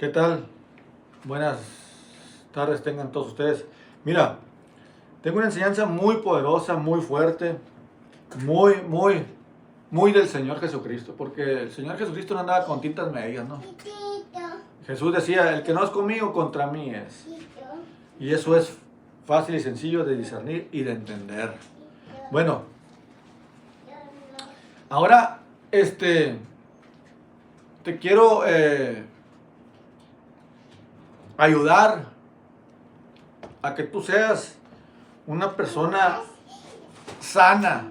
¿Qué tal? Buenas tardes tengan todos ustedes. Mira, tengo una enseñanza muy poderosa, muy fuerte, muy del Señor Jesucristo, porque el Señor Jesucristo no andaba con tintas medias, ¿no? Jesús decía, el que no es conmigo, contra mí es. Y eso es fácil y sencillo de discernir y de entender. Bueno, ahora, te quiero ayudar a que tú seas una persona sana,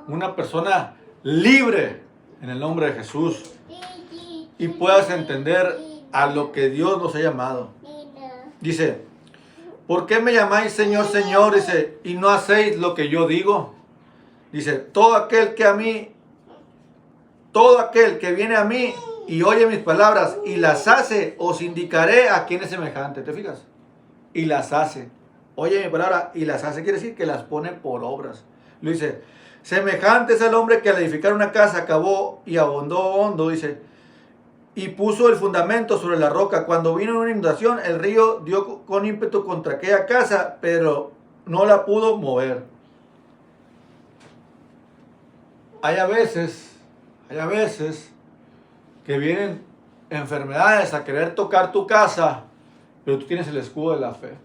una persona libre en el nombre de Jesús y puedas entender a lo que Dios nos ha llamado. Dice, ¿por qué me llamáis Señor, Señor? Dice, y no hacéis lo que yo digo. Dice, todo aquel que viene a mí y oye mis palabras y las hace, os indicaré a quién es semejante. ¿Te fijas? Y las hace. Oye mi palabra y las hace. Quiere decir que las pone por obras. Lo dice, semejante es el hombre que al edificar una casa cavó y abondó hondo, dice, y puso el fundamento sobre la roca. Cuando vino una inundación, el río dio con ímpetu contra aquella casa, pero no la pudo mover. Hay a veces que vienen enfermedades a querer tocar tu casa, pero tú tienes el escudo de la fe.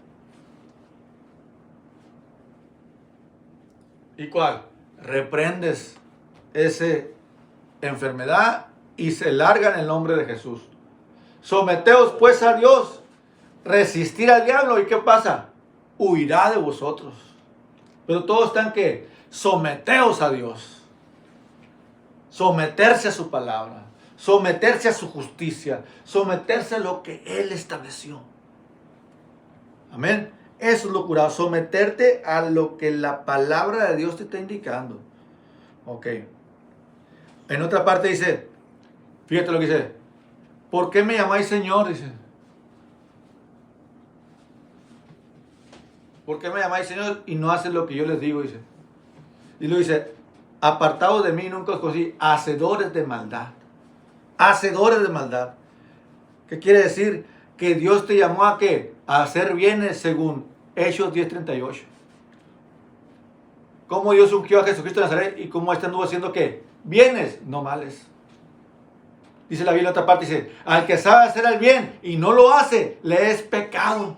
¿Y cuál? Reprendes esa enfermedad y se larga en el nombre de Jesús. Someteos pues a Dios, resistir al diablo, ¿y qué pasa? Huirá de vosotros. Pero todos están que someteos a Dios. Someterse a su palabra, someterse a su justicia, someterse a lo que Él estableció. Amén. Eso es lo curado, someterte a lo que la palabra de Dios te está indicando. Ok. En otra parte dice, fíjate lo que dice, ¿por qué me llamáis Señor? Dice. ¿Por qué me llamáis Señor y no haces lo que yo les digo? Dice. Y lo dice, apartados de mí, nunca os conocí, hacedores de maldad. Hacedores de maldad. ¿Qué quiere decir? Que Dios te llamó a ¿qué? A hacer bienes según Hechos 10:38. ¿Cómo Dios ungió a Jesucristo de Nazaret y cómo este anduvo haciendo qué? Bienes, no males. Dice la Biblia en otra parte, dice, al que sabe hacer el bien y no lo hace, le es pecado.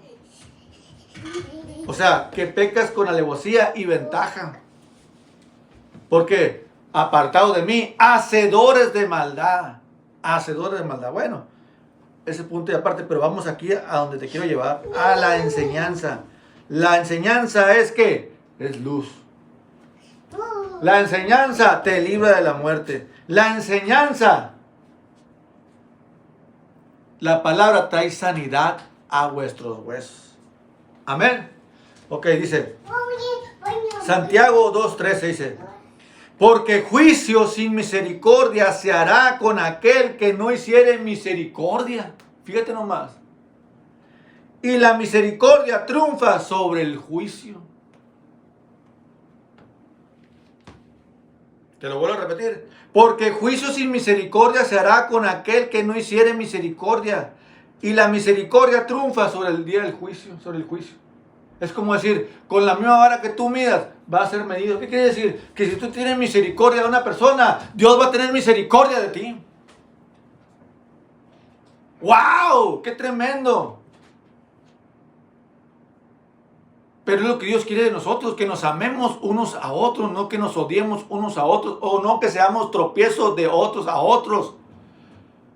O sea, que pecas con alevosía y ventaja. Porque apartados de mí, hacedores de maldad. Hacedores de maldad. Bueno, ese punto y aparte, pero vamos aquí a donde te quiero llevar, a la enseñanza. La enseñanza es que es luz. La enseñanza te libra de la muerte. La enseñanza, la palabra trae sanidad a vuestros huesos. Amén. Ok, dice Santiago 2:13 dice, porque juicio sin misericordia se hará con aquel que no hiciere misericordia. Fíjate nomás. Y la misericordia triunfa sobre el juicio. Te lo vuelvo a repetir. Porque juicio sin misericordia se hará con aquel que no hiciere misericordia. Y la misericordia triunfa sobre el día del juicio, sobre el juicio. Es como decir, con la misma vara que tú midas, va a ser medido. ¿Qué quiere decir? Que si tú tienes misericordia de una persona, Dios va a tener misericordia de ti. ¡Wow! ¡Qué tremendo! Pero es lo que Dios quiere de nosotros, que nos amemos unos a otros, no que nos odiemos unos a otros, o no que seamos tropiezos de otros a otros.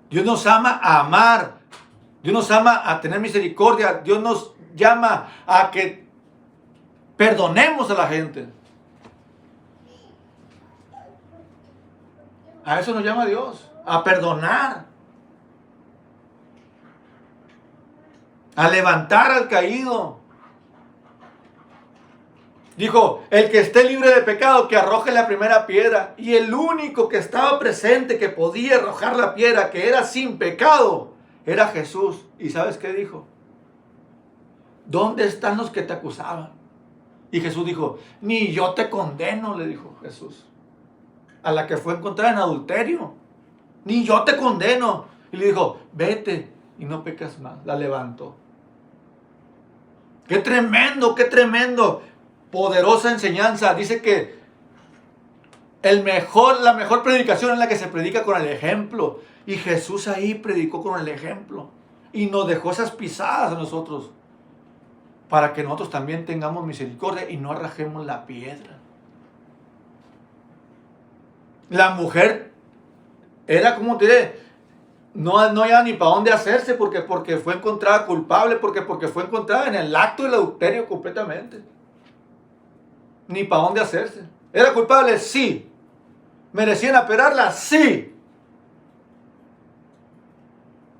Dios nos ama a amar. Dios nos ama a tener misericordia. Dios nos llama a que perdonemos a la gente. A eso nos llama Dios, a perdonar, a levantar al caído. Dijo, el que esté libre de pecado, que arroje la primera piedra. Y el único que estaba presente, que podía arrojar la piedra, que era sin pecado, era Jesús. ¿Y sabes qué dijo? ¿Dónde están los que te acusaban? Y Jesús dijo, ni yo te condeno, le dijo Jesús. A la que fue encontrada en adulterio. Ni yo te condeno. Y le dijo, vete y no pecas más. La levantó. ¡Qué tremendo, qué tremendo! Poderosa enseñanza. Dice que la mejor predicación es la que se predica con el ejemplo. Y Jesús ahí predicó con el ejemplo. Y nos dejó esas pisadas a nosotros. Para que nosotros también tengamos misericordia y no rajemos la piedra. La mujer era, como te diré, no había ni para dónde hacerse porque fue encontrada culpable, porque fue encontrada en el acto del adulterio completamente. Ni para dónde hacerse. ¿Era culpable? Sí. ¿Merecían apelarla? Sí.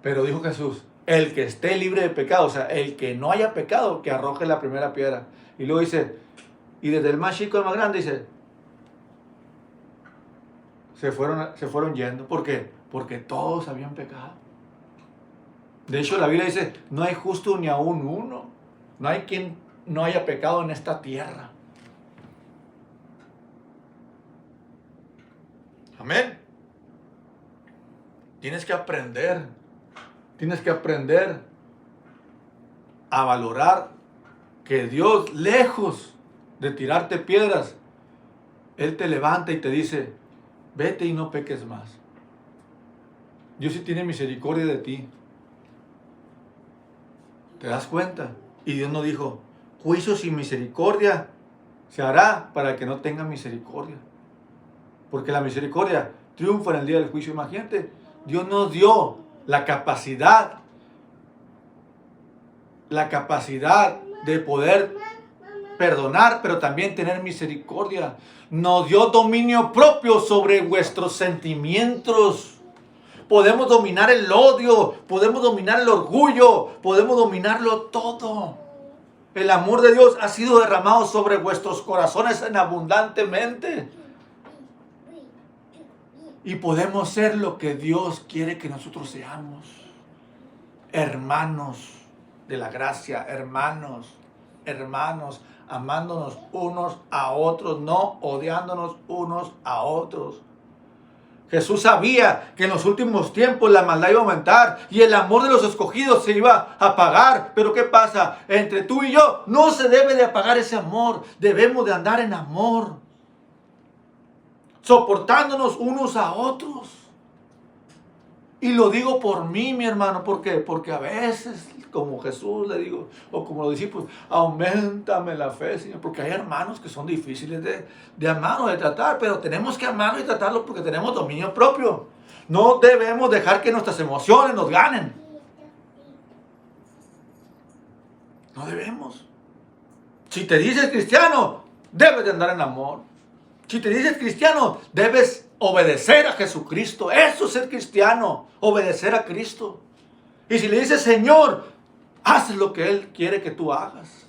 Pero dijo Jesús, el que esté libre de pecado, o sea, el que no haya pecado, que arroje la primera piedra. Y luego dice, y desde el más chico al más grande, dice, se fueron yendo. ¿Por qué? Porque todos habían pecado. De hecho, la Biblia dice, no hay justo ni aún uno. No hay quien no haya pecado en esta tierra. Amén. Tienes que aprender a valorar que Dios, lejos de tirarte piedras, Él te levanta y te dice, vete y no peques más. Dios sí tiene misericordia de ti. ¿Te das cuenta? Y Dios no dijo, juicio sin misericordia se hará para que no tenga misericordia. Porque la misericordia triunfa en el día del juicio. Imagínate, Dios nos dio la capacidad de poder perdonar, pero también tener misericordia. Nos dio dominio propio sobre vuestros sentimientos. Podemos dominar el odio, podemos dominar el orgullo, podemos dominarlo todo. El amor de Dios ha sido derramado sobre vuestros corazones en abundantemente. Y podemos ser lo que Dios quiere que nosotros seamos. Hermanos de la gracia, hermanos, amándonos unos a otros, no odiándonos unos a otros. Jesús sabía que en los últimos tiempos la maldad iba a aumentar y el amor de los escogidos se iba a apagar. Pero ¿qué pasa? Entre tú y yo no se debe de apagar ese amor. Debemos de andar en amor, soportándonos unos a otros. Y lo digo por mí, mi hermano, ¿por qué? Porque a veces, como Jesús le digo, o como los discípulos, auméntame la fe, Señor, porque hay hermanos que son difíciles de amar o de tratar, pero tenemos que amarlos y tratarlos porque tenemos dominio propio. No debemos dejar que nuestras emociones nos ganen. No debemos. Si te dices cristiano, debes de andar en amor. Si te dices cristiano, debes obedecer a Jesucristo. Eso es ser cristiano, obedecer a Cristo. Y si le dices, Señor, haz lo que Él quiere que tú hagas.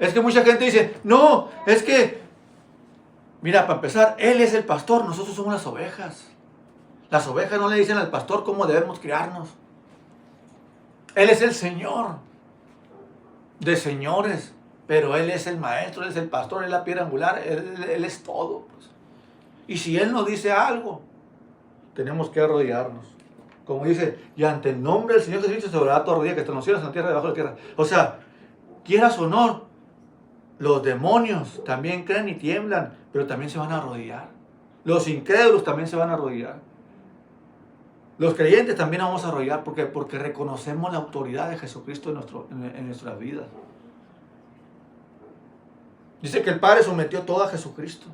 Es que mucha gente dice, no, es que, mira, para empezar, Él es el pastor, nosotros somos las ovejas. Las ovejas no le dicen al pastor cómo debemos criarnos. Él es el Señor de señores. Pero Él es el maestro, Él es el pastor, Él es la piedra angular, Él es todo. Pues. Y si Él nos dice algo, tenemos que arrodillarnos. Como dice, y ante el nombre del Señor Jesucristo se doblará tu rodilla, que están los cielos, en la tierra, debajo de la tierra. O sea, quieras o no, los demonios también creen y tiemblan, pero también se van a arrodillar. Los incrédulos también se van a arrodillar. Los creyentes también vamos a arrodillar. ¿Por qué? Porque reconocemos la autoridad de Jesucristo en nuestras vidas. Dice que el Padre sometió todo a Jesucristo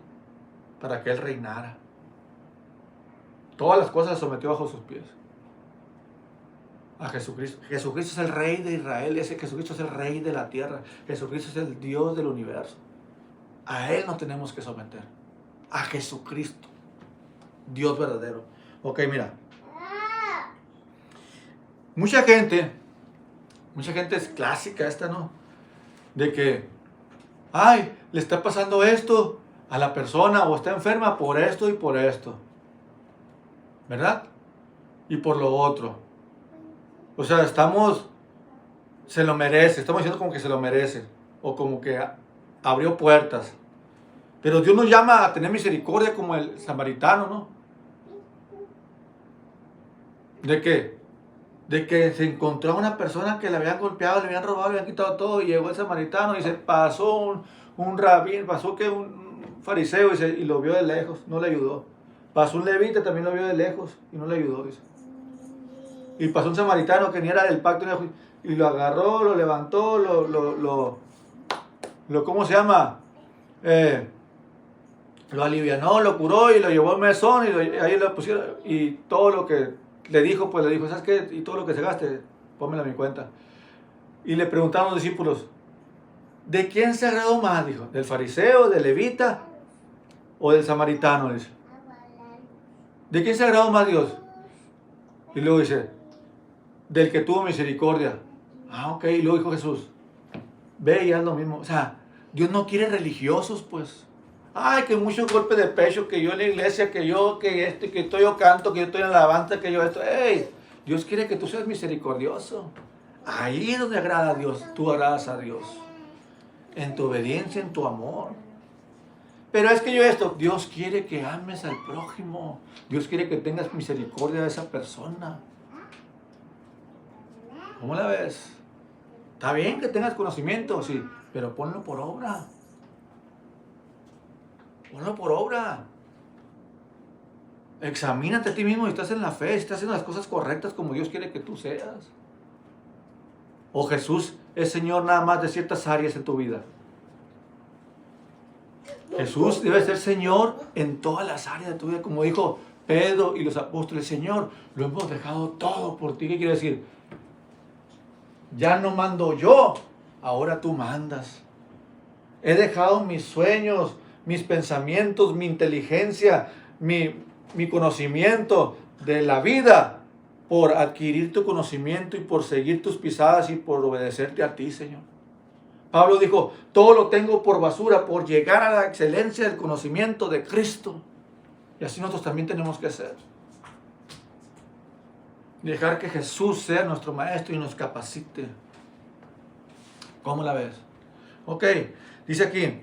para que Él reinara. Todas las cosas las sometió bajo sus pies. A Jesucristo. Jesucristo es el Rey de Israel. Jesucristo es el Rey de la tierra. Jesucristo es el Dios del universo. A Él nos tenemos que someter. A Jesucristo. Dios verdadero. Ok, mira. Mucha gente es clásica esta, ¿no? De que, ay, le está pasando esto a la persona o está enferma por esto y por esto. ¿Verdad? Y por lo otro. O sea, se lo merece, estamos diciendo como que se lo merece. O como que abrió puertas. Pero Dios nos llama a tener misericordia como el samaritano, ¿no? ¿De qué? De que se encontró a una persona que le habían golpeado, le habían robado, le habían quitado todo, y llegó el samaritano y se pasó un rabín, pasó que un fariseo y lo vio de lejos, no le ayudó. Pasó un levita, también lo vio de lejos y no le ayudó, dice. Y pasó un samaritano que ni era del pacto y lo agarró, lo levantó, ¿cómo se llama? Lo alivianó, lo curó y lo llevó al mesón y ahí lo pusieron. Y todo lo que le dijo, pues le dijo, ¿sabes qué? Y todo lo que se gaste, pónmelo a mi cuenta. Y le preguntaron los discípulos, ¿de quién se agradó más? Dijo, ¿del fariseo, del levita o del samaritano? Dice. ¿De quién se agradó más Dios? Y luego dice, del que tuvo misericordia. Ah, ok. Y luego dijo Jesús, ve y haz lo mismo. O sea, Dios no quiere religiosos, pues. Ay, que muchos golpes de pecho, que yo en la iglesia, que yo canto, que yo estoy en alabanza, que yo esto. ¡Ey! Dios quiere que tú seas misericordioso. Ahí es donde agrada a Dios. Tú agradas a Dios. En tu obediencia, en tu amor. Pero es que Dios quiere que ames al prójimo. Dios quiere que tengas misericordia de esa persona. ¿Cómo la ves? Está bien que tengas conocimiento, sí, pero ponlo por obra. Ponlo por obra. Examínate a ti mismo si estás en la fe, si estás haciendo las cosas correctas como Dios quiere que tú seas. O Jesús es Señor nada más de ciertas áreas en tu vida. Jesús debe ser Señor en todas las áreas de tu vida, como dijo Pedro y los apóstoles. Señor, lo hemos dejado todo por ti. ¿Qué quiere decir? Ya no mando yo, ahora tú mandas. He dejado mis sueños, mis pensamientos, mi inteligencia, mi conocimiento de la vida por adquirir tu conocimiento y por seguir tus pisadas y por obedecerte a ti, Señor. Pablo dijo, todo lo tengo por basura, por llegar a la excelencia del conocimiento de Cristo. Y así nosotros también tenemos que hacer. Dejar que Jesús sea nuestro maestro y nos capacite. ¿Cómo la ves? Ok, dice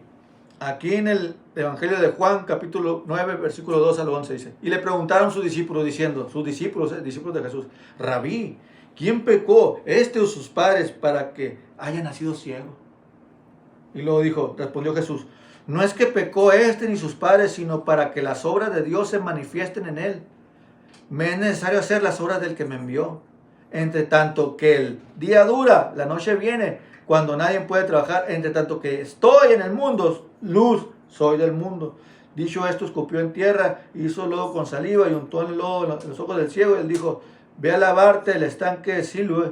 aquí en el Evangelio de Juan, capítulo 9, versículo 2 al 11, dice, y le preguntaron sus discípulos diciendo, discípulos de Jesús, Rabí, ¿quién pecó, este o sus padres, para que haya nacido ciego? Y luego respondió Jesús, no es que pecó este ni sus padres, sino para que las obras de Dios se manifiesten en él. Me es necesario hacer las obras del que me envió. Entre tanto que el día dura, la noche viene, cuando nadie puede trabajar, entre tanto que estoy en el mundo, luz soy del mundo. Dicho esto, escupió en tierra, hizo lodo con saliva y untó en el lodo los ojos del ciego. Y él dijo, ve a lavarte el estanque de Siloé.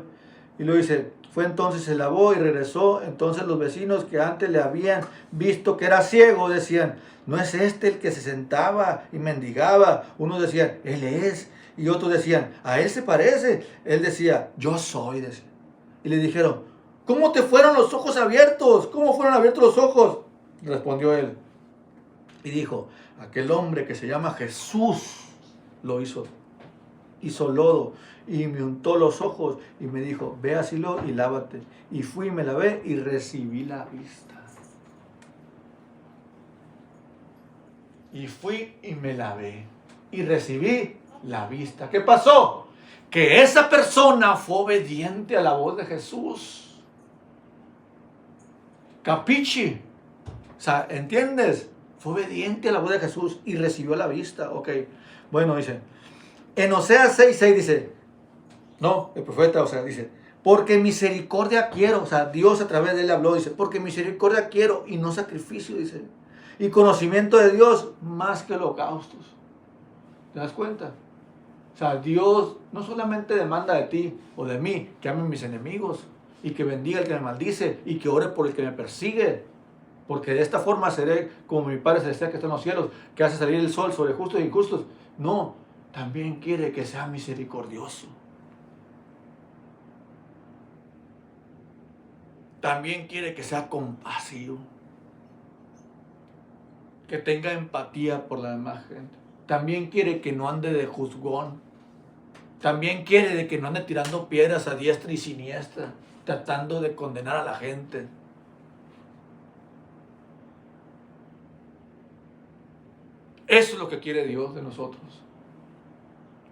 Y luego dice, fue entonces, se lavó y regresó. Entonces los vecinos que antes le habían visto que era ciego decían, ¿no es este el que se sentaba y mendigaba? Unos decían, él es. Y otros decían, a él se parece. Él decía, yo soy. Decía. Y le dijeron, ¿cómo te fueron los ojos abiertos? ¿Cómo fueron abiertos los ojos? Respondió él. Y dijo, aquel hombre que se llama Jesús lo hizo. Hizo lodo y me untó los ojos y me dijo, ve a Siloé y lávate. Y fui y me lavé y recibí la vista. Y fui y me lavé y recibí la vista. ¿Qué pasó? Que esa persona fue obediente a la voz de Jesús. Capichi. O sea, ¿entiendes? Fue obediente a la voz de Jesús y recibió la vista. Ok. Bueno, dice. En Oseas 6:6 dice. No, el profeta Oseas dice. Porque misericordia quiero. O sea, Dios a través de él habló. Dice. Porque misericordia quiero y no sacrificio. Dice. Y conocimiento de Dios más que holocaustos. ¿Te das cuenta? O sea, Dios no solamente demanda de ti o de mí que ame a mis enemigos y que bendiga al que me maldice y que ore por el que me persigue. Porque de esta forma seré como mi Padre Celestial que está en los cielos, que hace salir el sol sobre justos e injustos. No, también quiere que sea misericordioso. También quiere que sea compasivo. Que tenga empatía por la demás gente. También quiere que no ande de juzgón. También quiere de que no ande tirando piedras a diestra y siniestra, tratando de condenar a la gente. Eso es lo que quiere Dios de nosotros.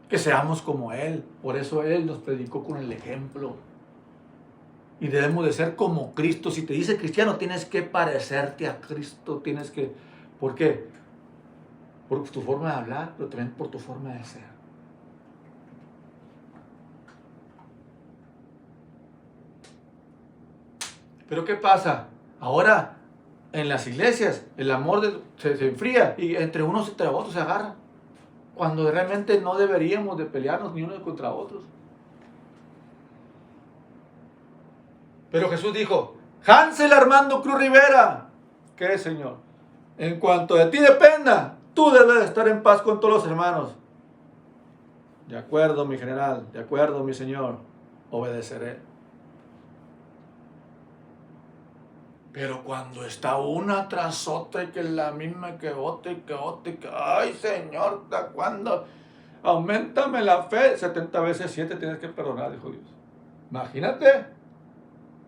que seamos como Él. Por eso Él nos predicó con el ejemplo. Y debemos de ser como Cristo. Si te dice cristiano, tienes que parecerte a Cristo. Tienes que... ¿Por qué? Por tu forma de hablar, pero también por tu forma de ser. Pero ¿qué pasa? Ahora, en las iglesias, el amor se enfría y entre unos y entre otros se agarran. Cuando realmente no deberíamos de pelearnos ni unos contra otros. Pero Jesús dijo, Hansel Armando Cruz Rivera, ¿qué, Señor? En cuanto de ti dependa, tú debes estar en paz con todos los hermanos. De acuerdo, mi general, de acuerdo, mi señor, obedeceré. Pero cuando está una tras otra y que la misma que otra y que otra y que, ay, Señor, ¿hasta cuándo? Auméntame la fe. 70 veces 7 tienes que perdonar, dijo Dios. Imagínate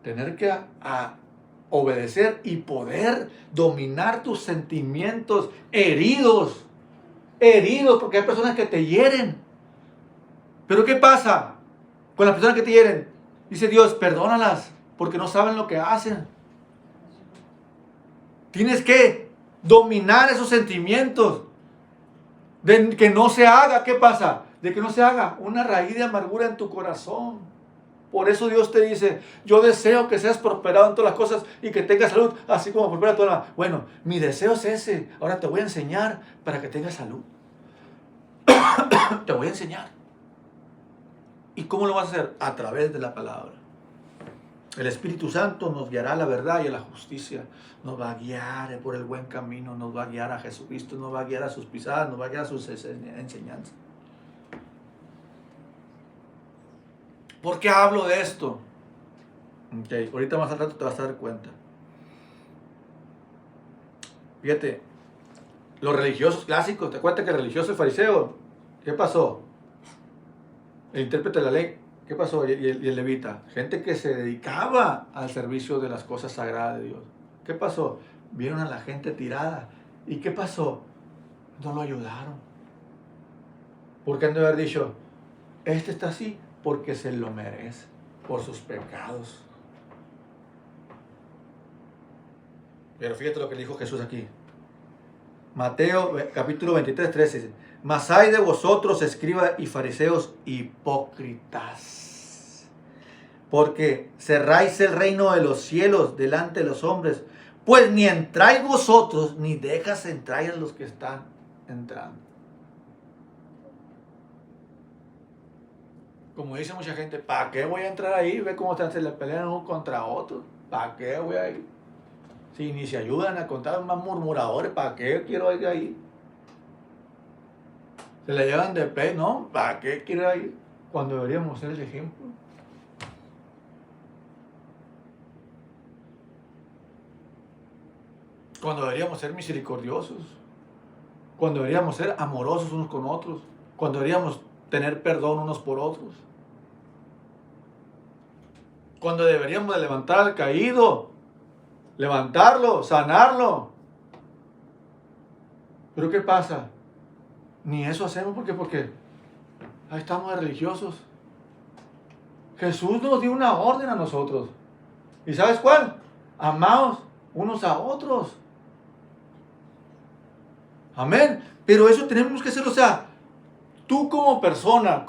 tener que obedecer y poder dominar tus sentimientos heridos. Heridos, porque hay personas que te hieren. Pero ¿qué pasa con las personas que te hieren? Dice Dios, perdónalas, porque no saben lo que hacen. Tienes que dominar esos sentimientos. De que no se haga, ¿qué pasa? De que no se haga una raíz de amargura en tu corazón. Por eso Dios te dice, yo deseo que seas prosperado en todas las cosas y que tengas salud, así como prospera toda la... Bueno, mi deseo es ese. Ahora te voy a enseñar para que tengas salud. Te voy a enseñar. ¿Y cómo lo vas a hacer? A través de la palabra. El Espíritu Santo nos guiará a la verdad y a la justicia. Nos va a guiar por el buen camino, nos va a guiar a Jesucristo, nos va a guiar a sus pisadas, nos va a guiar a sus enseñanzas. ¿Por qué hablo de esto? Ok, ahorita más al rato te vas a dar cuenta. Fíjate, los religiosos clásicos, ¿te cuentas que el religioso y fariseo? ¿Qué pasó? El intérprete de la ley, ¿qué pasó? Y el levita, gente que se dedicaba al servicio de las cosas sagradas de Dios. ¿Qué pasó? Vieron a la gente tirada. ¿Y qué pasó? No lo ayudaron. ¿Por qué han de haber dicho, este está así porque se lo merece, por sus pecados? Pero fíjate lo que le dijo Jesús aquí. Mateo capítulo 23, 13 dice, mas hay de vosotros, escribas y fariseos hipócritas, porque cerráis el reino de los cielos delante de los hombres, pues ni entráis vosotros, ni dejas entrar a los que están entrando. Como dice mucha gente, ¿para qué voy a entrar ahí? Ve cómo se le pelean unos contra otros. ¿Para qué voy a ir? Si ni se ayudan a contar más murmuradores, ¿para qué quiero ir ahí? Se le llevan de pe, ¿no? ¿Para qué quiero ir? Cuando deberíamos ser el ejemplo. Cuando deberíamos ser misericordiosos. Cuando deberíamos ser amorosos unos con otros. Cuando deberíamos tener perdón unos por otros. Cuando deberíamos de levantar al caído. Levantarlo, sanarlo. Pero ¿qué pasa? Ni eso hacemos porque ahí estamos de religiosos. Jesús nos dio una orden a nosotros. ¿Y sabes cuál? Amaos unos a otros. Amén. Pero eso tenemos que hacer, o sea, tú como persona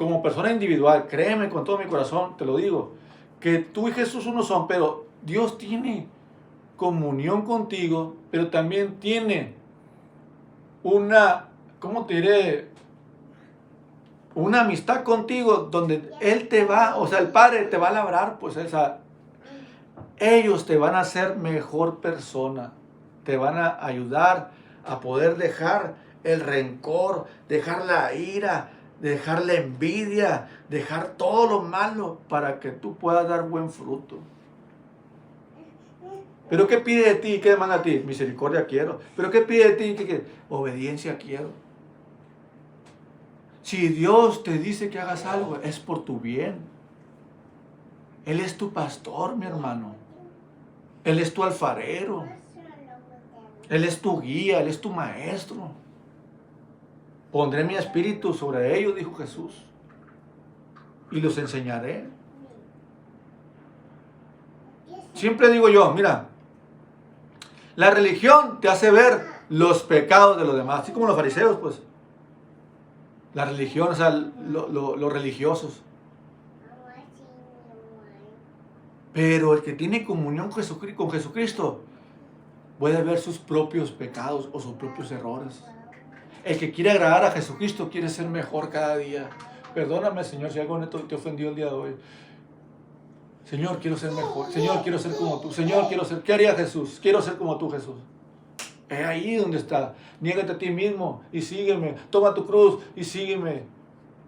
individual, créeme con todo mi corazón, te lo digo, que tú y Jesús uno son, pero Dios tiene comunión contigo, pero también tiene una, ¿cómo te diré? Una amistad contigo donde Él te va, o sea, el Padre te va a labrar, pues ellos te van a hacer mejor persona, te van a ayudar a poder dejar el rencor, dejar la ira, dejar la envidia, dejar todo lo malo para que tú puedas dar buen fruto. ¿Pero qué pide de ti? ¿Qué demanda a ti? Misericordia quiero. ¿Pero qué pide de ti? ¿Qué? Obediencia quiero. Si Dios te dice que hagas algo, es por tu bien. Él es tu pastor, mi hermano. Él es tu alfarero. Él es tu guía, Él es tu maestro. Pondré mi espíritu sobre ellos, dijo Jesús, y los enseñaré. Siempre digo yo, mira, la religión te hace ver los pecados de los demás, así como los fariseos, pues. La religión, o sea, los religiosos. Pero el que tiene comunión con Jesucristo puede ver sus propios pecados o sus propios errores. El que quiere agradar a Jesucristo quiere ser mejor cada día. Perdóname, Señor, si algo neto te ofendió el día de hoy. Señor, quiero ser mejor. Señor, quiero ser como tú. Señor, quiero ser... ¿Qué haría Jesús? Quiero ser como tú, Jesús. Es ahí donde está. Niégate a ti mismo y sígueme. Toma tu cruz y sígueme.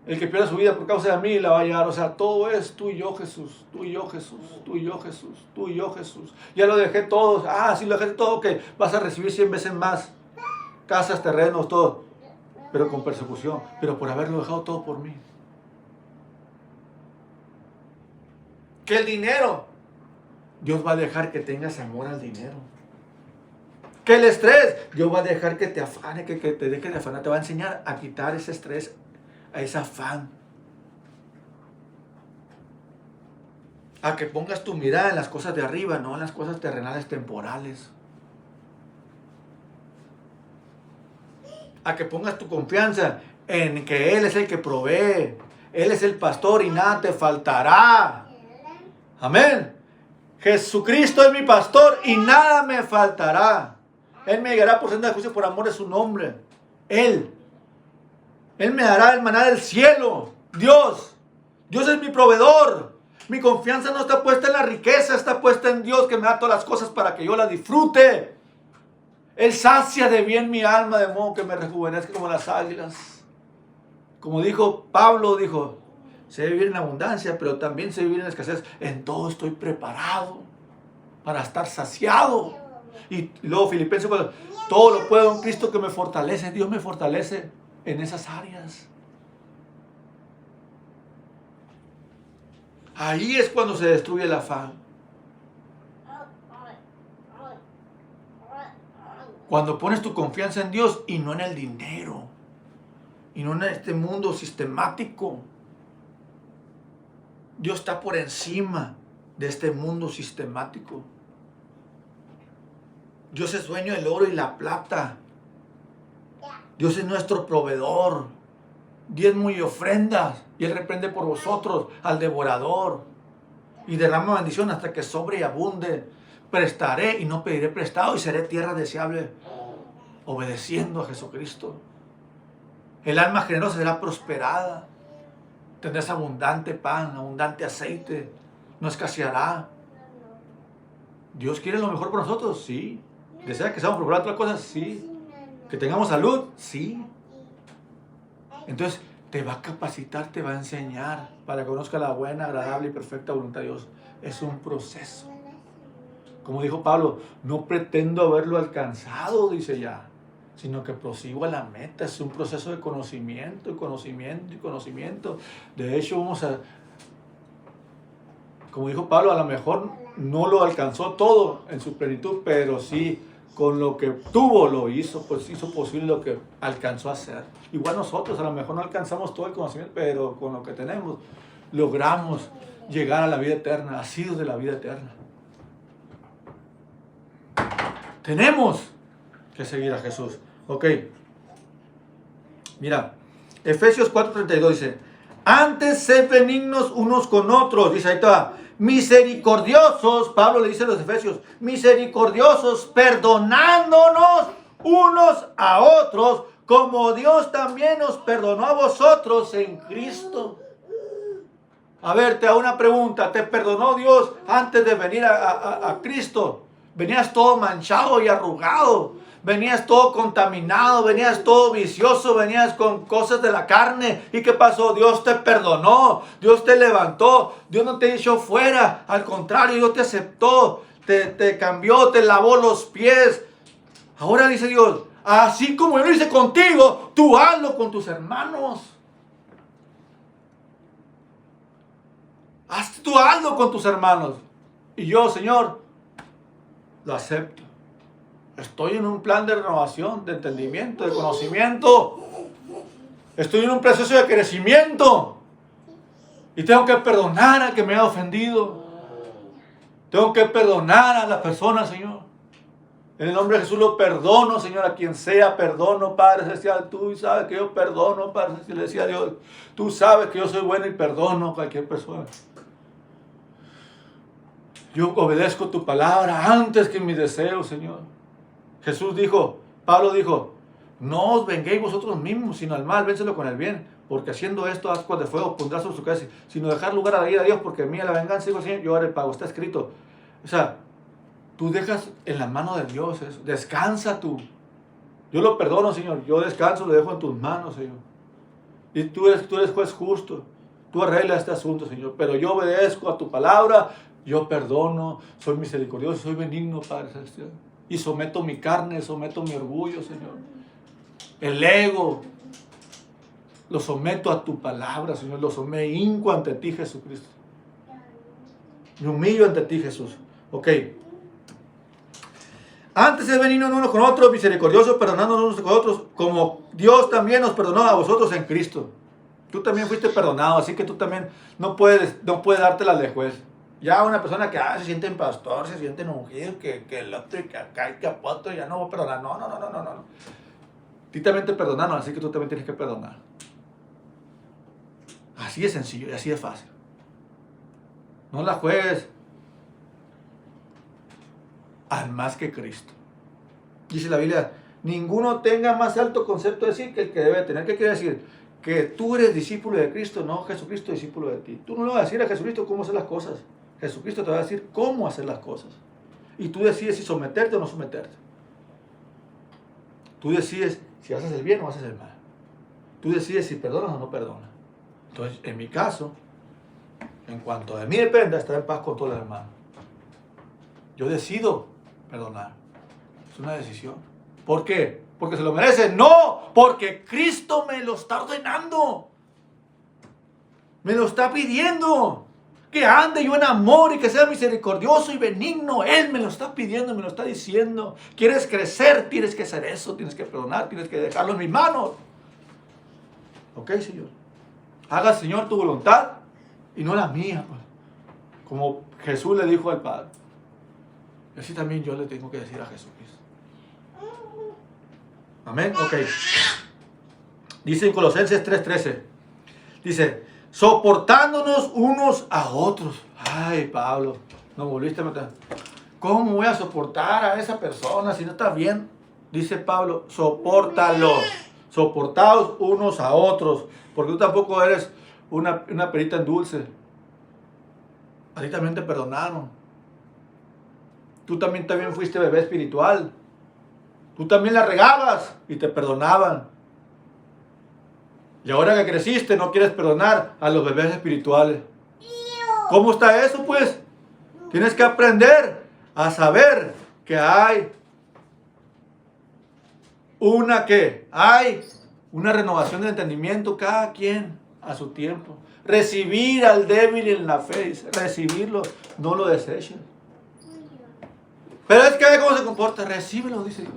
El que pierda su vida por causa de mí la va a hallar. O sea, todo es tú y yo, Jesús. Tú y yo, Jesús. Tú y yo, Jesús. Tú y yo, Jesús. Ya lo dejé todo. Ah, sí, lo dejé todo. Ok, vas a recibir 100 veces más. Casas, terrenos, todo. Pero con persecución. Pero por haberlo dejado todo por mí. Que el dinero. Dios va a dejar que tengas amor al dinero. Que el estrés. Dios va a dejar que te afane, que te deje de afanar. Te va a enseñar a quitar ese estrés, a ese afán. A que pongas tu mirada en las cosas de arriba, no en las cosas terrenales temporales. A que pongas tu confianza en que Él es el que provee. Él es el pastor y nada te faltará. Amén. Jesucristo es mi pastor y nada me faltará. Él me guiará por senda de juicio por amor de su nombre. Él me dará el maná del cielo. Dios es mi proveedor. Mi confianza no está puesta en la riqueza, está puesta en Dios que me da todas las cosas para que yo las disfrute. Él sacia de bien mi alma de modo que me rejuvenezca como las águilas. Como dijo Pablo, dijo, sé vivir en abundancia, pero también sé vivir en escasez. En todo estoy preparado para estar saciado. Y luego Filipenses, todo lo puedo en Cristo que me fortalece. Dios me fortalece en esas áreas. Ahí es cuando se destruye el afán. Cuando pones tu confianza en Dios y no en el dinero. Y no en este mundo sistemático. Dios está por encima de este mundo sistemático. Dios es dueño del oro y la plata. Dios es nuestro proveedor. Diezmo y ofrendas. Y Él reprende por vosotros al devorador. Y derrama bendición hasta que sobre y abunde. Prestaré y no pediré prestado y seré tierra deseable. Obedeciendo a Jesucristo. El alma generosa será prosperada. Tendrás abundante pan, abundante aceite. No escaseará. ¿Dios quiere lo mejor para nosotros? Sí. ¿Desea que seamos procurar otras cosas? Sí. ¿Que tengamos salud? Sí. Entonces, te va a capacitar, te va a enseñar para que conozca la buena, agradable y perfecta voluntad de Dios. Es un proceso. Como dijo Pablo, no pretendo haberlo alcanzado, dice ya, sino que prosigo a la meta. Es un proceso de conocimiento y conocimiento y conocimiento. De hecho, como dijo Pablo, a lo mejor no lo alcanzó todo en su plenitud, pero sí, con lo que tuvo lo hizo, pues hizo posible lo que alcanzó a hacer. Igual nosotros a lo mejor no alcanzamos todo el conocimiento, pero con lo que tenemos logramos llegar a la vida eterna, asidos de la vida eterna. Tenemos que seguir a Jesús. Ok. Mira, Efesios 4:32 dice, antes sed benignos unos con otros, dice ahí está, misericordiosos, Pablo le dice a los Efesios, misericordiosos, perdonándonos unos a otros, como Dios también os perdonó a vosotros en Cristo. A ver, te hago una pregunta, ¿te perdonó Dios antes de venir a Cristo? Venías todo manchado y arrugado. Venías todo contaminado, venías todo vicioso, venías con cosas de la carne. ¿Y qué pasó? Dios te perdonó, Dios te levantó, Dios no te echó fuera. Al contrario, Dios te aceptó, te cambió, te lavó los pies. Ahora dice Dios, así como yo lo hice contigo, tú hazlo con tus hermanos. Tú hazlo con tus hermanos. Y yo, Señor, lo acepto. Estoy en un plan de renovación, de entendimiento, de conocimiento. Estoy en un proceso de crecimiento. Y tengo que perdonar a que me haya ofendido. Tengo que perdonar a las personas, Señor. En el nombre de Jesús lo perdono, Señor, a quien sea. Perdono, Padre Celestial. Tú sabes que yo perdono, Padre Celestial. Le decía a Dios, tú sabes que yo soy bueno y perdono a cualquier persona. Yo obedezco tu palabra antes que mis deseos, Señor. Jesús dijo, Pablo dijo, no os venguéis vosotros mismos, sino al mal, vénselo con el bien. Porque haciendo esto, ascuas de fuego pondrá sobre su cabeza, sino dejar lugar a la ira de Dios, porque mía la venganza, digo, Señor, yo haré el pago. Está escrito. O sea, tú dejas en la mano de Dios eso. Descansa tú. Yo lo perdono, Señor. Yo descanso, lo dejo en tus manos, Señor. Y tú eres juez justo. Tú arreglas este asunto, Señor. Pero yo obedezco a tu palabra. Yo perdono. Soy misericordioso. Soy benigno, Padre Celestial. Y someto mi carne, someto mi orgullo, Señor. El ego. Lo someto a tu palabra, Señor. Me hinco ante ti, Jesucristo. Me humillo ante ti, Jesús. Ok. Antes es benigno unos con otros, misericordioso, perdonándonos unos con otros, como Dios también nos perdonó a vosotros en Cristo. Tú también fuiste perdonado, así que tú también no puedes dártelas de juez. Ya una persona que se siente en pastor, se siente en ungido, que el otro y que acá y que apoto, ya no voy a perdonar. No. A ti también te perdonaron, así que tú también tienes que perdonar. Así de sencillo y así de fácil. No la juegues al más que Cristo. Dice la Biblia, ninguno tenga más alto concepto de sí que el que debe tener. ¿Qué quiere decir? Que tú eres discípulo de Cristo, no Jesucristo discípulo de ti. Tú no le vas a decir a Jesucristo cómo hacer las cosas. Jesucristo te va a decir cómo hacer las cosas. Y tú decides si someterte o no someterte. Tú decides si haces el bien o haces el mal. Tú decides si perdonas o no perdonas. Entonces, en mi caso, en cuanto de mí dependa, estar en paz con todos los hermanos. Yo decido perdonar. Es una decisión. ¿Por qué? ¿Porque se lo merece? No, porque Cristo me lo está ordenando. Me lo está pidiendo. Que ande yo en amor y que sea misericordioso y benigno. Él me lo está pidiendo, me lo está diciendo. ¿Quieres crecer? Tienes que hacer eso. Tienes que perdonar, tienes que dejarlo en mis manos. Ok, Señor. Haga, Señor, tu voluntad y no la mía. Pues. Como Jesús le dijo al Padre. Y así también yo le tengo que decir a Jesucristo. Amén. Ok. Dice en Colosenses 3:13. Dice, soportándonos unos a otros. Ay, Pablo, no volviste a meter. ¿Cómo voy a soportar a esa persona si no está bien? Dice Pablo, sopórtalo. Soportaos unos a otros. Porque tú tampoco eres una perita en dulce. A ti también te perdonaron. Tú también fuiste bebé espiritual. Tú también la regabas y te perdonaban. Y ahora que creciste no quieres perdonar a los bebés espirituales. ¿Cómo está eso pues? Tienes que aprender a saber que hay una renovación del entendimiento, cada quien a su tiempo. Recibir al débil en la fe, dice, recibirlo, no lo desechen. Pero es que cómo se comporta, recíbelo, dice Dios.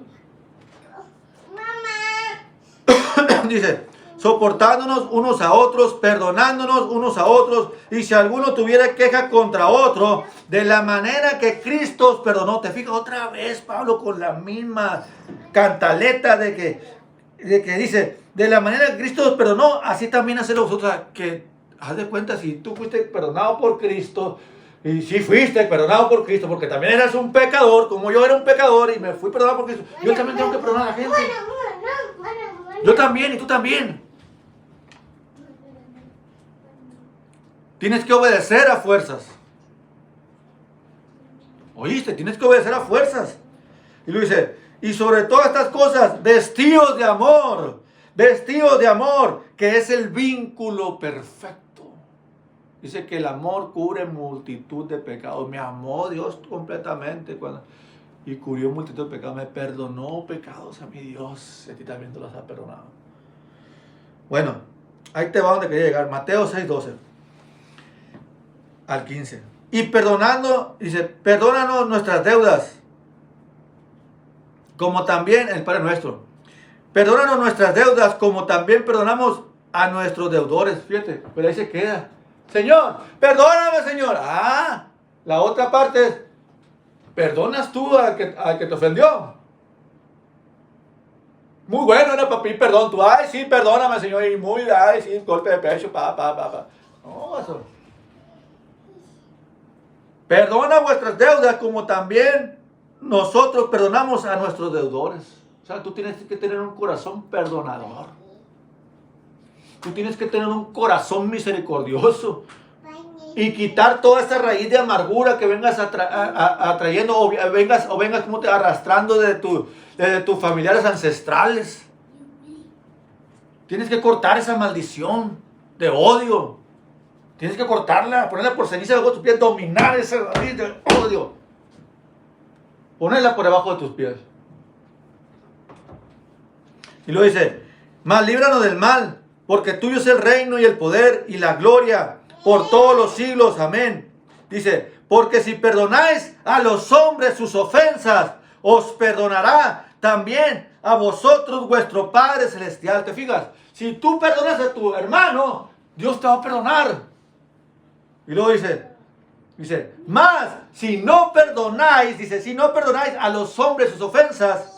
Dice, soportándonos unos a otros, perdonándonos unos a otros, y si alguno tuviera queja contra otro, de la manera que Cristo os perdonó. Te fijas otra vez, Pablo, con la misma cantaleta de que dice, de la manera que Cristo os perdonó, así también hacedlo vosotros. Que haz de cuenta, si tú fuiste perdonado por Cristo, y si fuiste perdonado por Cristo, porque también eras un pecador, como yo era un pecador y me fui perdonado por Cristo, yo también tengo que perdonar a la gente. Yo también y tú también. Tienes que obedecer a fuerzas. ¿Oíste? Tienes que obedecer a fuerzas. Y lo dice, y sobre todas estas cosas, vestidos de amor, que es el vínculo perfecto. Dice que el amor cubre multitud de pecados. Me amó Dios completamente y cubrió multitud de pecados. Me perdonó pecados a mi Dios. A ti también te los ha perdonado. Bueno, ahí te va donde quería llegar. Mateo 6:12 al 15. Y perdonando, dice, perdónanos nuestras deudas, como también el Padre nuestro. Perdónanos nuestras deudas como también perdonamos a nuestros deudores. Fíjate, pero ahí se queda. Señor, perdóname, Señor. Ah, la otra parte es, ¿perdonas tú al que te ofendió? Muy bueno era para pedir perdón. Tú, ay, sí, perdóname, Señor. Y muy, ay, sí, golpe de pecho, pa. No, eso. Perdona vuestras deudas como también nosotros perdonamos a nuestros deudores. O sea, tú tienes que tener un corazón perdonador. Tú tienes que tener un corazón misericordioso. Y quitar toda esa raíz de amargura que vengas atrayendo o vengas como te arrastrando de tus familiares ancestrales. Tienes que cortar esa maldición de odio. Tienes que cortarla, ponerla por ceniza debajo de tus pies, dominar esa raíz de odio. Ponerla por debajo de tus pies. Y luego dice, mas líbranos del mal, porque tuyo es el reino y el poder y la gloria por todos los siglos. Amén. Dice, porque si perdonáis a los hombres sus ofensas, os perdonará también a vosotros vuestro Padre Celestial. ¿Te fijas? Si tú perdonas a tu hermano, Dios te va a perdonar. Y luego dice, mas si no perdonáis, si no perdonáis a los hombres sus ofensas,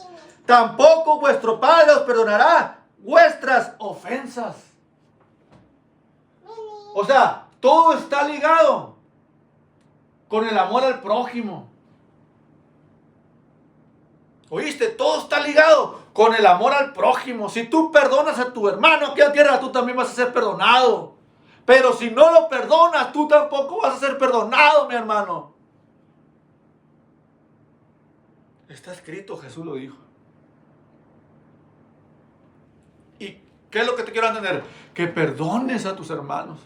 tampoco vuestro Padre os perdonará vuestras ofensas. O sea, todo está ligado con el amor al prójimo. ¿Oíste? Todo está ligado con el amor al prójimo. Si tú perdonas a tu hermano aquí en la tierra, tú también vas a ser perdonado. Pero si no lo perdonas, tú tampoco vas a ser perdonado, mi hermano. Está escrito, Jesús lo dijo. ¿Y qué es lo que te quiero entender? Que perdones a tus hermanos.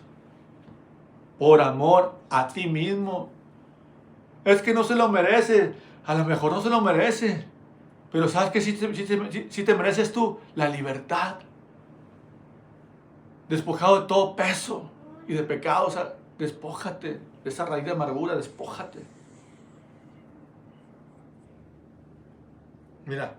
Por amor a ti mismo. Es que no se lo merece. A lo mejor no se lo merece. Pero ¿sabes qué? Si te mereces tú la libertad. Despojado de todo peso y de pecado. O sea, despójate de esa raíz de amargura. Despójate. Mira.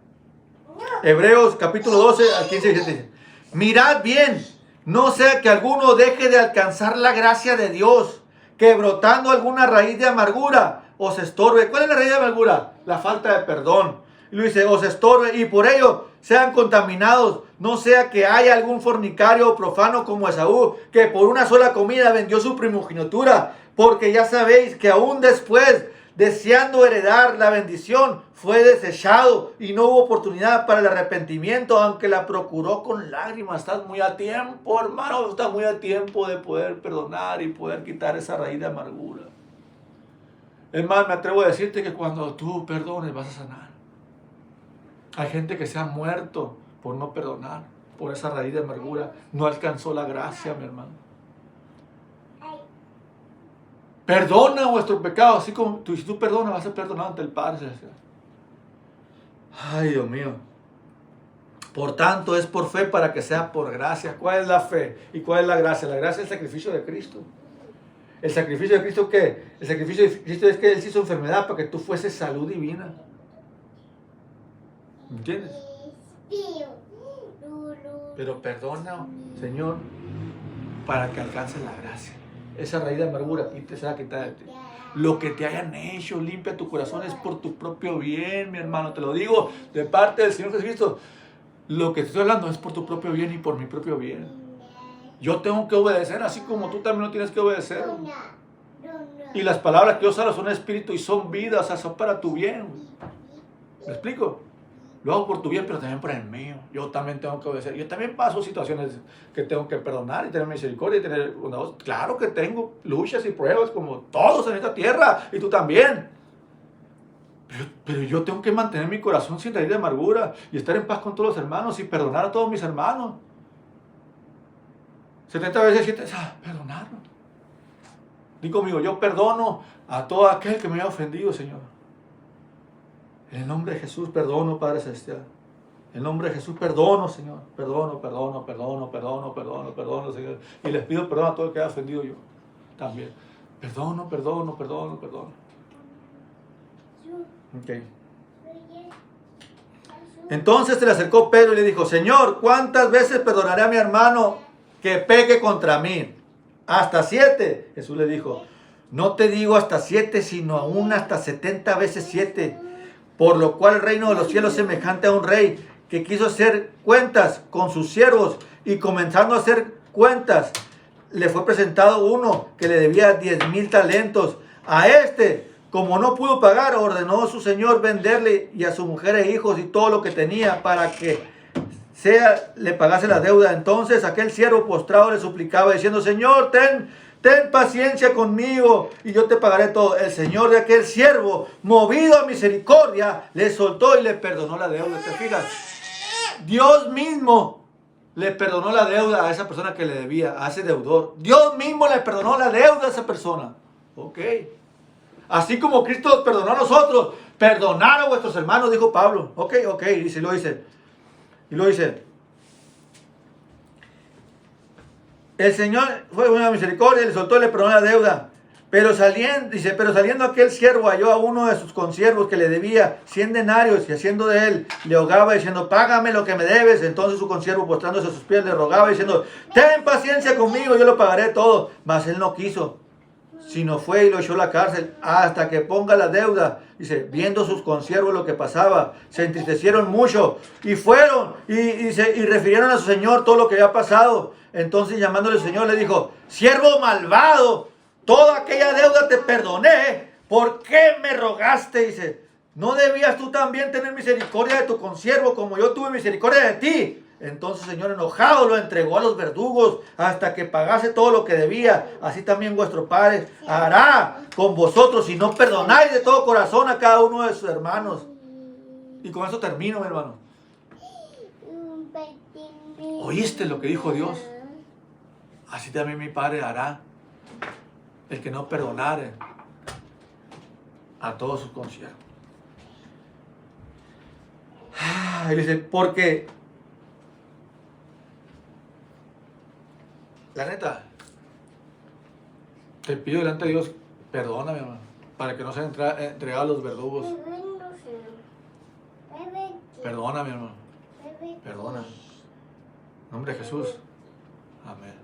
Hebreos capítulo 12 al 15 y 17 dice, mirad bien, no sea que alguno deje de alcanzar la gracia de Dios, que brotando alguna raíz de amargura os estorbe. ¿Cuál es la raíz de amargura? La falta de perdón. Y lo dice, os estorbe y por ello sean contaminados. No sea que haya algún fornicario o profano como Esaú, que por una sola comida vendió su primogenitura, porque ya sabéis que aún después, deseando heredar la bendición, fue desechado y no hubo oportunidad para el arrepentimiento, aunque la procuró con lágrimas. Estás muy a tiempo, hermano, estás muy a tiempo de poder perdonar y poder quitar esa raíz de amargura. Es más, me atrevo a decirte que cuando tú perdones vas a sanar. Hay gente que se ha muerto por no perdonar, por esa raíz de amargura. No alcanzó la gracia, mi hermano. Perdona vuestro pecado, así como si tú perdonas, vas a ser perdonado ante el Padre. Ay, Dios mío. Por tanto, es por fe para que sea por gracia. ¿Cuál es la fe y cuál es la gracia? La gracia es el sacrificio de Cristo. ¿El sacrificio de Cristo qué? El sacrificio de Cristo es que Él se hizo enfermedad para que tú fueses salud divina. ¿Entiendes? Pero perdona, Señor, para que alcances la gracia. Esa raíz de amargura y te será quitada de ti. Lo que te hayan hecho, limpia tu corazón, es por tu propio bien, mi hermano. Te lo digo de parte del Señor Jesucristo. Lo que te estoy hablando es por tu propio bien y por mi propio bien. Yo tengo que obedecer, así como tú también lo tienes que obedecer. Y las palabras que yo hablo son espíritu y son vida, o sea, son para tu bien. ¿Me explico? Lo hago por tu bien, pero también por el mío. Yo también tengo que obedecer. Yo también paso situaciones que tengo que perdonar y tener misericordia y tener una voz. Claro que tengo luchas y pruebas como todos en esta tierra y tú también. Pero yo tengo que mantener mi corazón sin raíz de amargura y estar en paz con todos los hermanos y perdonar a todos mis hermanos. 70 veces 7, perdonarlo. Digo conmigo, yo perdono a todo aquel que me haya ofendido, Señor. En el nombre de Jesús perdono, Padre Celestial. En el nombre de Jesús perdono, Señor. Perdono, Señor. Y les pido perdón a todo el que haya ofendido yo. También. Perdono. Ok. Entonces se le acercó Pedro y le dijo, Señor, ¿cuántas veces perdonaré a mi hermano que peque contra mí? ¿Hasta 7? Jesús le dijo, no te digo hasta 7, sino aún hasta 70 veces 7. Por lo cual el reino de los cielos es semejante a un rey que quiso hacer cuentas con sus siervos, y comenzando a hacer cuentas, le fue presentado uno que le debía 10,000 talentos. A este, como no pudo pagar, ordenó su señor venderle y a su mujer e hijos y todo lo que tenía para que le pagase la deuda. Entonces aquel siervo postrado le suplicaba diciendo, Señor, ten paciencia conmigo y yo te pagaré todo. El señor de aquel siervo, movido a misericordia, le soltó y le perdonó la deuda. ¿Te fijas? Dios mismo le perdonó la deuda a esa persona que le debía, a ese deudor. Dios mismo le perdonó la deuda a esa persona. Ok. Así como Cristo nos perdonó a nosotros, perdonar a vuestros hermanos, dijo Pablo. Ok, dice, lo dice. Y lo dice. El Señor fue una misericordia, le soltó y le perdonó la deuda. Pero saliendo aquel siervo halló a uno de sus consiervos que le debía 100 denarios y haciendo de él le ahogaba diciendo, págame lo que me debes. Entonces su consiervo postrándose a sus pies le rogaba diciendo, ten paciencia conmigo, yo lo pagaré todo. Mas él no quiso, sino fue y lo echó a la cárcel hasta que ponga la deuda. Dice, viendo sus consiervos lo que pasaba, se entristecieron mucho y fueron y refirieron a su señor todo lo que había pasado. Entonces llamándole al señor le dijo, siervo malvado, toda aquella deuda te perdoné, ¿por qué me rogaste? Dice, ¿no debías tú también tener misericordia de tu consiervo como yo tuve misericordia de ti? Entonces el Señor enojado lo entregó a los verdugos hasta que pagase todo lo que debía. Así también vuestro Padre hará con vosotros si no perdonáis de todo corazón a cada uno de sus hermanos. Y con eso termino, mi hermano. ¿Oíste lo que dijo Dios? Así también mi Padre hará el que no perdonare a todos sus consiervos. Y dice, porque la neta, te pido delante de Dios, perdóname, hermano, para que no sean entregados los verdugos. Perdóname, hermano. Perdóname. En nombre de Jesús. Amén.